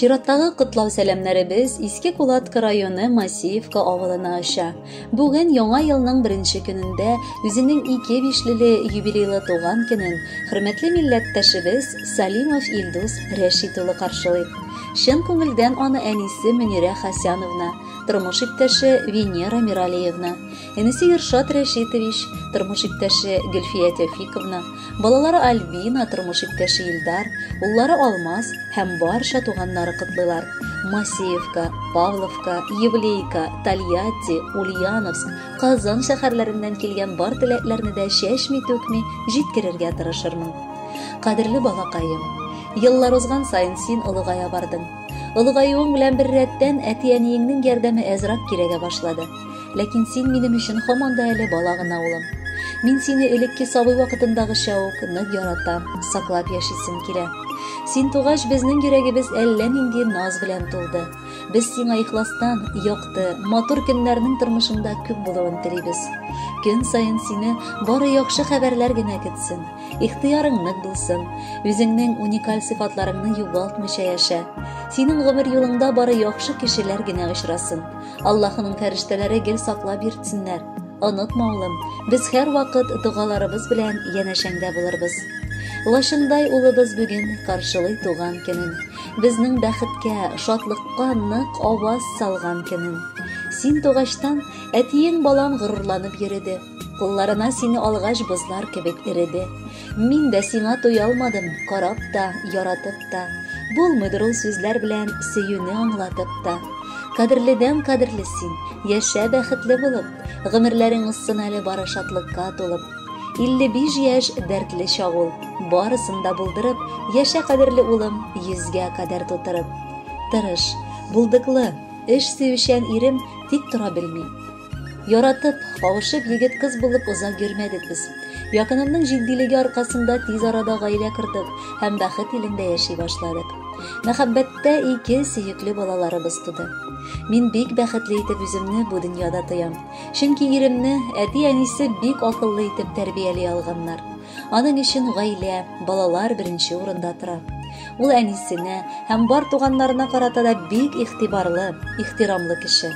Чираттагы котлау сәламнәребез Иске Кулатка районы Масеевка авылына аша. Бүген яңа елның 1нче көнендә үзенең 2 бишлеле юбилейлы туган көнен хөрмәтле милләттәшебез Салимов Илдус Рәшит улы каршылый. Чын күңелдән аны әнисе Мөнирә Хасяновна, тормыш иптәше Венера Миралиевна, энесе Иршат Рәшитович, тормыш иптәше Гөлфия Тәфиковна, балалары Альбина, тормыш иптәше Илдар, уллары Алмаз һәм барча туганнары котлыйлар. Масеевка, Павловка, Евлейка, Тольятти, Ульяновск, Казан шәһәрләреннән килгән бар теләкләрне дә чәчми-түкми җиткерергә тырышырмын. Кадерле балакаем, еллар узган сайын син олыгая бардың. Олыгаюың белән бер рәттән әти-әниеңнең ярдәме әзрәк кирәгә башлады. Ләкин син минем өчен һаман да әле бала гына улым. Мин сине элекке сабый вакытындагыча ук нык яратам, саклап яшисем килә. Син тугач безнең йөрәгебез әллә нинди наз белән тулды. Без сиңа ихластан якты, матур көннәрнең тормышында күп булуын телибез. Көн сайын сине бары яхшы хәбәрләр генә көтсен, ихтыярың нык булсын, үзеңнең уникаль сыйфатларыңны югалтмыйча яшә. Синең гомер юлыңда бары яхшы кешеләр генә очрасын. Аллаһның фәрештәләре гел саклап йөртсеннәр. Онытма улым, без һәр вакыт дугаларыбыз белән янәшәңдә булырбыз. Лашындай улыбыз бүген каршылый туган көнен, безнең бәхеткә, шатлыкка нык аваз салган көнен. Син тугачтан әтиең балам горурланып йөрде. Кулларына сине алгач бозлар кебек иреде. Мин дә сиңа туя алмадым, карап та, яратып та. Булмыйдыр ул сүзләр белән сөюне аңлатып та. Кадерледән кадерле син, яшә бәхетле булып, гомерләрең узсын әле бары шатлыкка тулып. 55 яшь дәртле чак ул, барысын да булдырып, яшә кадерле улым, 100гә кадәр тутырып. Тырыш, булдыклы, эш сөючән ирем тик тора белми. Яратып, кавышып егет кыз булып узак йөрмәдек без. Якынымның җитдилеге аркасында тиз арада гаилә кырдык һәм бәхет илендә яши башладык. Мәхәббәттә 2 сөекле балаларыбыз туды. Мин бик бәхетле итеп үземне бу дөньяда тоям. Чөнки иремне әти-әнисе бик акыллы итеп тәрбияли алганнар. Аның өчен гаилә, балалар беренче урында тора. Ул әнисенә һәм бар туганнарына карата да бик игътибарлы, ихтирамлы кеше.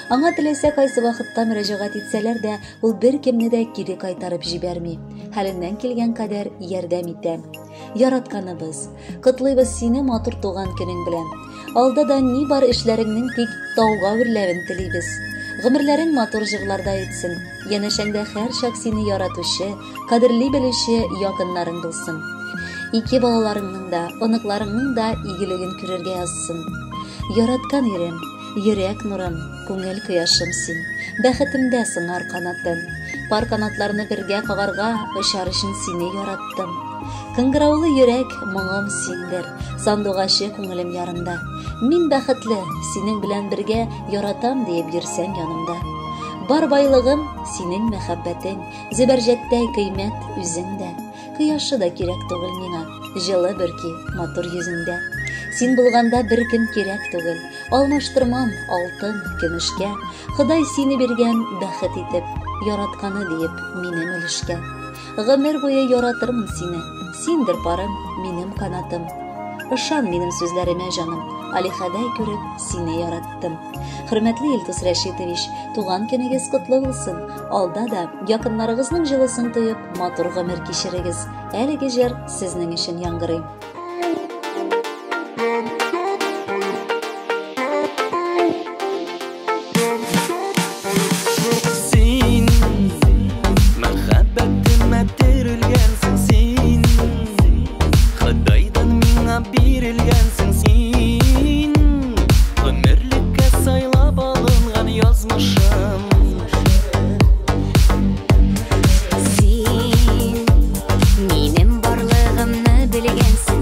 Аңа теләсә кайсы вакытта мөрәҗәгать итсәләр дә, ул бер кемне дә кире кайтарып җибәрми. Хәленнән килгән кадәр ярдәм итә. Яратканыбыз, котлыйбыз сине матур туган көнең белән. Алда да ни бар эшләреңнең тик тауга үрләвен телибез. Гомерләрең матур җырларда итсен. Янәшәңдә һәр чак сине яратучы, кадерли белүче якыннарың булсын. 2 балаларыңның да, оныкларыңның да игелеген күрергә язсын. Яраткан ирем, йөрәк нурым, күңел кояшым син. Бәхетемдә сыңар канатым. Пар канатларны бергә кагарга, очар өчен сине яраттым. Кыңгыраулы йөрәк моңым синдер, сандугачы күңелем ярында. Мин бәхетле, синең белән бергә яратам диеп йөрсәң янымда. Бар байлыгым синең мәхәббәтең, зебәрҗәттәй кыйммәт үзеңдә. Кояшы да кирәк түгел миңа, җылы бөрки матур йөзеңдә. Син булганда бер кем кирәк түгел, алмаштырмам алтын, көмешкә. Ходай сине биргән бәхет итеп, яратканы диеп минем өлешкә. Гомер буе яратырмын сине, синдер парым, минем канатым. Ышан минем сүзләремә җаным, алихәдәй күреп сине яраттым. Хөрмәтле Илдус Рәшитович, туган көнегез котлы булсын. Алда да якыннарыгызның җылысын тоеп, матур гомер кичерегез. Әлеге җыр сезнең өчен яңгырый. Минем барлыгымны белгәнсең.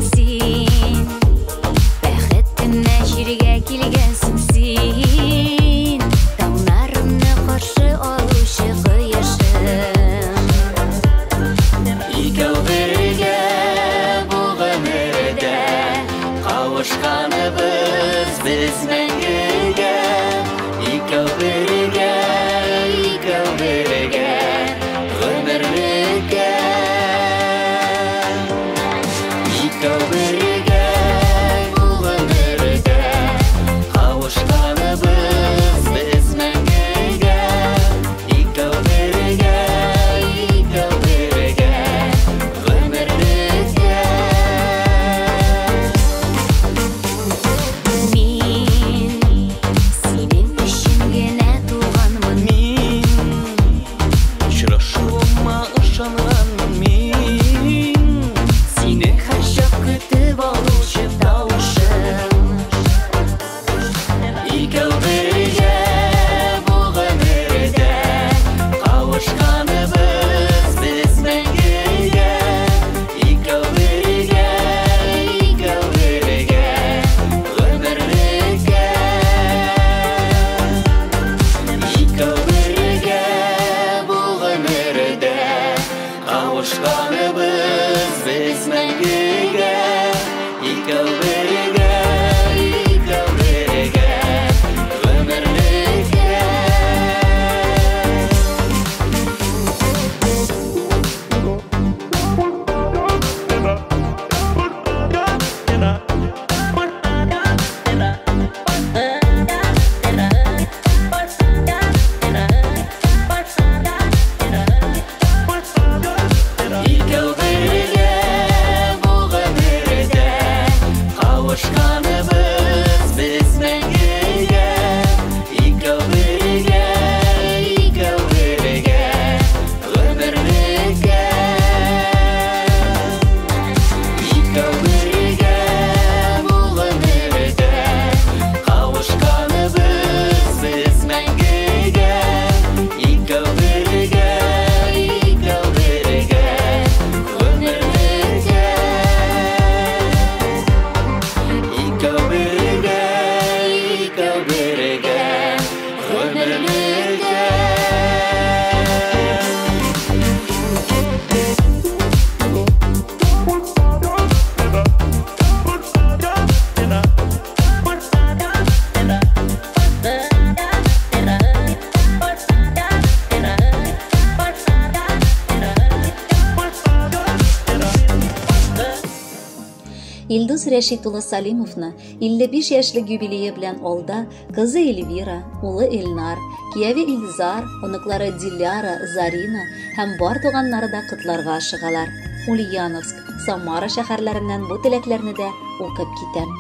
Илдус Рәшит улы Салимовны 55 яшьлек юбилее белән алда кызы Эльвира, улы Эльнар, кияве Илзар, оныклары Диляра, Зарина һәм бар туганнары да котларга ашыгалар. Ульяновск, Самара шәһәрләреннән бу теләкләрне дә укып китәм.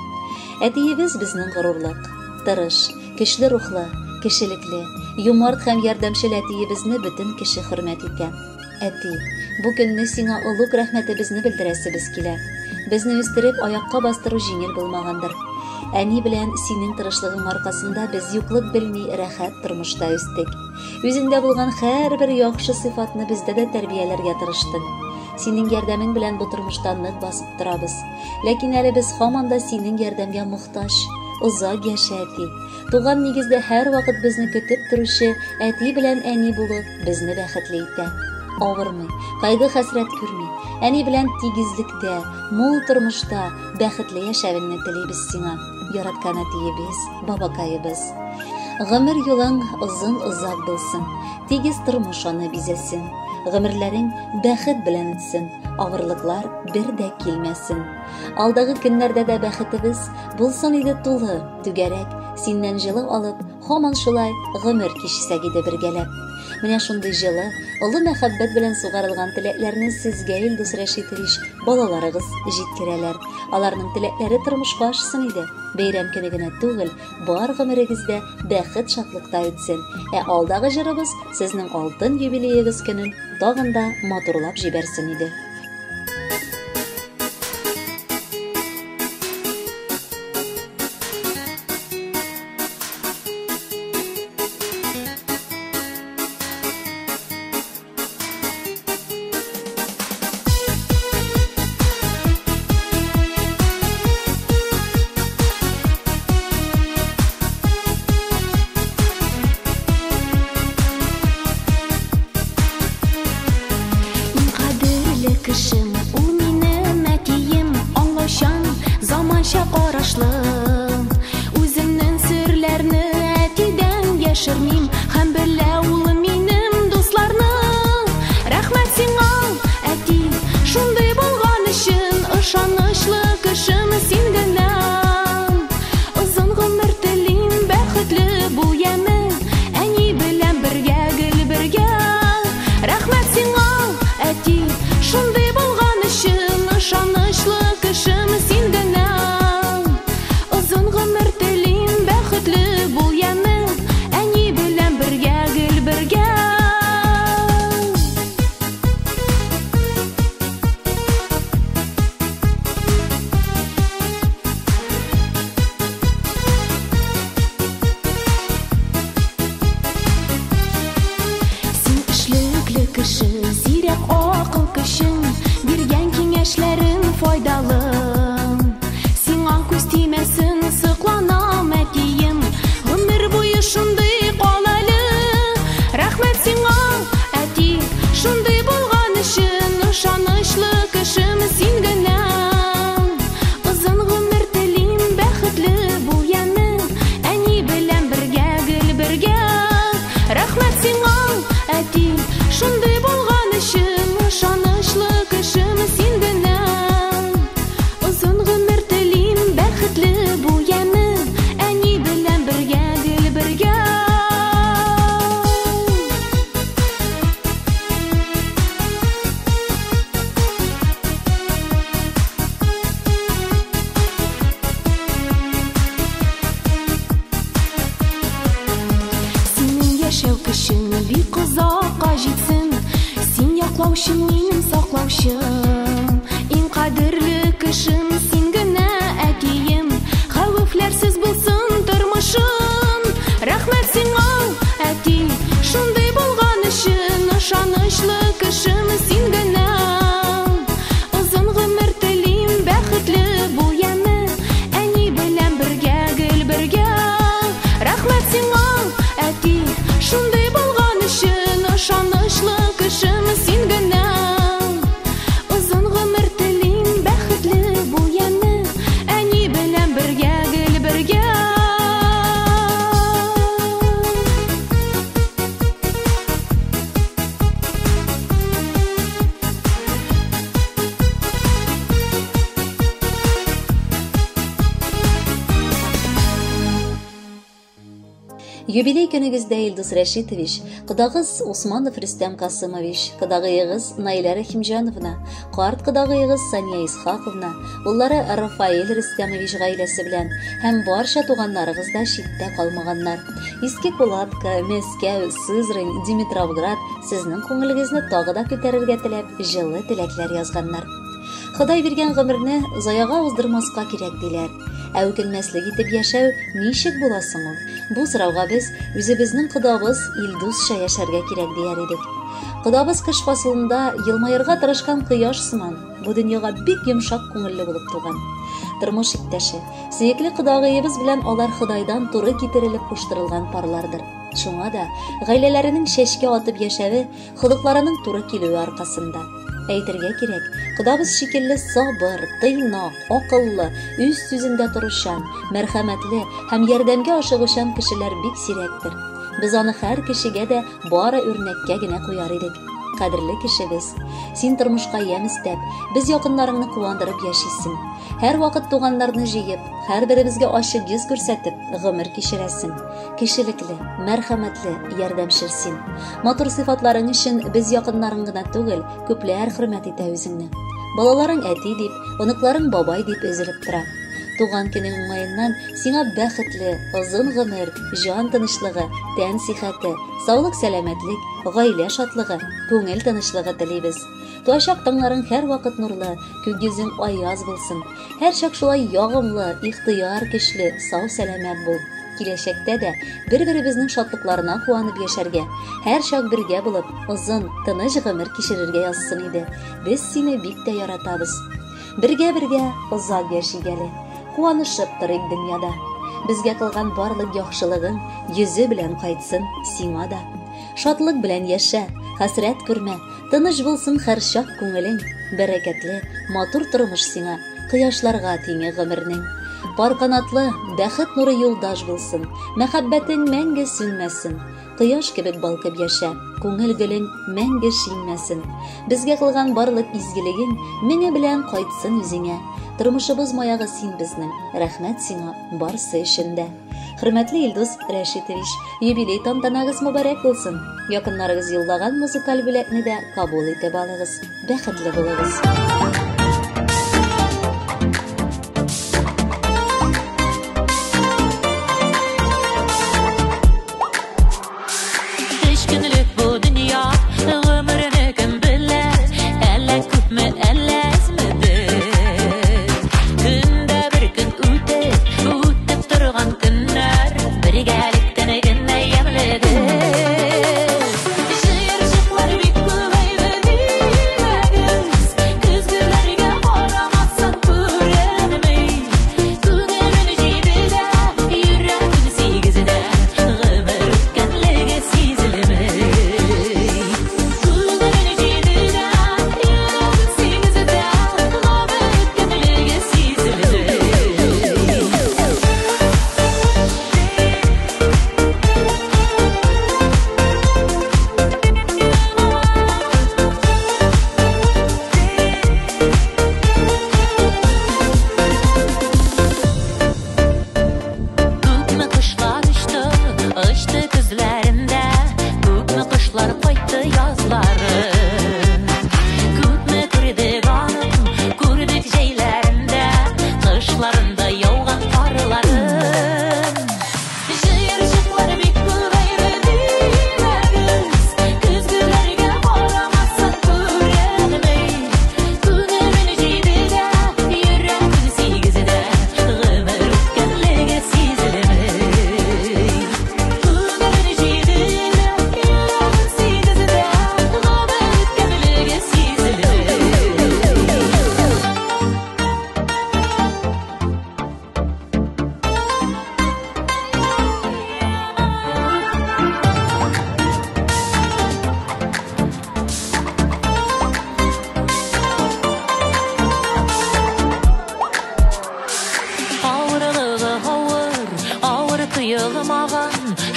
Әтиебез безнең горурлык, тырыш, көчле рухлы, кешелекле, юмарт һәм ярдәмчел әтиебезне бөтен кеше хөрмәт итә. Әти, бу көнне сиңа олуг рәхмәтебезне белдерәсебез килә. Безне үстереп аяққа бастыру җиңел булмагандыр. Әни белән синең тырышлыгың аркасында без юклык белми рәхәт тормышта үстек. Үзеңдә булган һәрбер яхшы сыйфатны бездә дә тәрбияләргә тырыштың. Синең ярдәмең белән бу тормыштан нык басып торабыз. Ләкин әле без һаман да синең ярдәмгә мохтаҗ. Озак яшә, әти. Туган нигездә һәр вакыт безне көтеп торучы әти белән әни булып безне бәхетле итә. Авырмый, кайгы хәсрәт күрми. Әни белән тигезлектә, мул тормышта бәхетле яшәвеңне телибез сиңа. Яраткан әтиебез, бабакаебыз. Гомер юлың озын-озак булсын. Тигез тормыш аны бизәсен. Гомерләрең бәхет белән үтсен. Авырлыклар бер дә килмәсен. Алдагы көннәрдә дә бәхетебез булсын иде тулы, түгәрәк, синнән җылы алып, һаман шулай гомер кичсәк иде бергәләп. Менә шундый җылы, олы мәхәббәт белән сугарылган теләкләрне сезгә, Илдус Рәшитович, балаларыгыз җиткерәләр. Аларның теләкләре тормышка ашсын иде. Бәйрәм көне генә түгел, бар гомерегездә бәхет шатлыкта үтсен. Алдагы җырыбыз сезнең алтын юбилеегыз көнен тагын да матурлап җибәрсен иде. Кешем, ул минем әтием, аңлашан, заманча карашлы. Үземнең серләрне әтидән яшермим, һәм белә ул минем дусларны. Рәхмәт сиңа, әти, шундый булган өчен, ышанычлы кешем син генә. Озын гомер телим, бәхетле бул яме, әни белән бергә, гел бергә. Рәхмәт сиңа, әти, шундый булган өчен, ышанычлы кешем син генә. Озын гомер телим, бәхетле бул яме, әни белән бергә, гел бергә. Син эшлекле кеше, зирәк акыл көчең, биргән киңәшләрең файдалы. Сиңа күз тимәсен, сыкланам әтием, гомер буе шундый кал әле. Рәхмәт сиңа, әти, шундый булган өчен, ышанычлы кешем син генә. Озын гомер телим, бәхетле бул яме, әни белән бергә, гел бергә. Рәхмәт сиңа, әти, шундый булган өчен, ышанычлы кешем син генә. Озын гомер телим, бәхетле бул яме, әни белән бергә, гел бергә. Синең яшәү көчең бик озакка җитсен, син яклаучым, минем саклаучым. Иң кадерле кешем син генә, әтием, хәвефләрсез булсын тормышым. Рәхмәт сиңа, әти, шундый булган өчен, ышанычлы кешем син генә. Озын гомер телим, бәхетле бул яме, әни белән бергә, гел бергә. Рәхмәт сиңа, әти, шундый булган өчен, ышанычлы кешем син генә. Озын гомер телим, бәхетле бул яме. Юбилей көнегездә Илдус Рәшитович, кодагыз Усманов Рөстәм Касымович, кодагыегыз Наилә Рәхимҗановна, карт кодагыегыз Сания Исхаковна, уллары Рафаэль Рөстәмович гаиләсе белән һәм барча туганнарыгыз да читтә калмаганнар. Иске Кулатка, Мәскәү, Сызрань, Димитровград сезнең күңелегезне тагы да күтәрергә теләп, җылы теләкләр язганнар. Ходай биргән гомерне заяга уздырмаска кирәк диләр. Ә үкенмәслек итеп яшәү ничек була соң ул? Бу сорауга без үзебезнең кодабыз Илдусча яшәргә кирәк дияр идек. Кодабыз кыш фасылында елмаерга тырышкан кояш сыман, бу дөньяга бик йомшак күңелле булып туган. Тормыш иптәше, сөекле кодагыебыз белән алар Худайдан туры китерелеп куштырылган парлардыр. Шуңа да гаиләләренең чәчкә атып яшәве холыкларының туры килүе аркасында. Әйтергә кирәк, кодабыз шикелле сабыр, тыйнак, акыллы, үз сүзендә торучан, мәрхәмәтле һәм ярдәмгә ашыгучан кешеләр бик сирәктер. Без аны һәр кешегә дә бары үрнәккә генә куяр идек. Кадерле кешебез, син тормышка ямь истәп, без якыннарыңны куандырып яшисең. Һәр вакыт туганнарны җыеп, һәр беребезгә ачык йөз күрсәтеп, гомер кичерәсең. Кешелекле, мәрхәмәтле, ярдәмчел син. Матур сыйфатларың өчен без якыннарың гына түгел, күпләр хөрмәт итә үзеңне. Балаларың әти дип, оныкларың бабай дип өзелеп тора. Туган көнең уңаеннан сиңа бәхетле, озын гомер, җан тынычлыгы, тән сихәте, саулык-сәламәтлек, гаилә шатлыгы, күңел тынычлыгы телибез. Туачак таңларың һәр вакыт нурлы, күк йөзең аяз булсын. Һәр чак шулай ягымлы, ихтыяр көчле, сау-сәламәт бул. Киләчәктә дә бер-беребезнең шатлыкларына куанып яшәргә, һәр чак бергә булып, озын, тыныч гомер кичерергә язсын иде. Без сине бик тә яратабыз. Бергә-бергә озак яшигәле. Куанышып торыйк дөньяда. Безгә кылган барлык яхшылыгың йөзе белән кайтсын сиңа да. Шатлык белән яшә, хәсрәт күрмә, тыныч булсын һәр чак күңелең. Бәрәкәтле, матур тормыш сиңа, кояшларга тиңе гомернең. Пар канатлы, бәхет нуры юлдаш булсын, мәхәббәтең мәңге сүнмәсен. Кояш кебек балкып яшә, күңел гөлең мәңге шиңмәсен. Безгә кылган барлык изгелегең меңе белән кайтсын үзеңә. Тормышыбыз маягы син безнең, рәхмәт сиңа барсы өчен дә. Хөрмәтле Илдус Рәшитович, юбилей тантанагыз мөбарәк булсын. Якыннарыгыз юллаган музыкаль бүләкне дә кабул итеп алыгыз. Бәхетле булыгыз.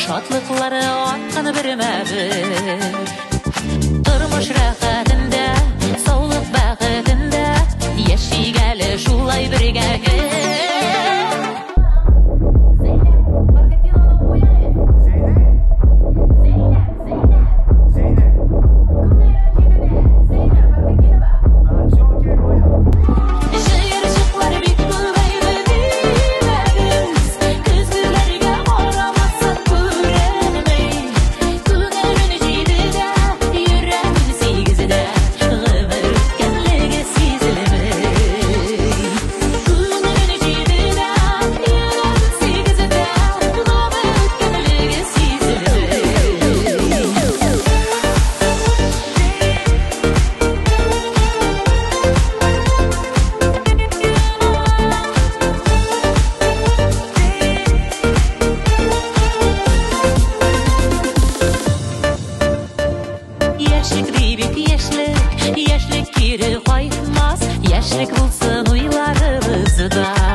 шатлыклары атканы бермәбез. Тормыш рәхәтендә, саулык бәхетендә, яшигәле шулай бергә. яшьлек булсын уйларыбызда.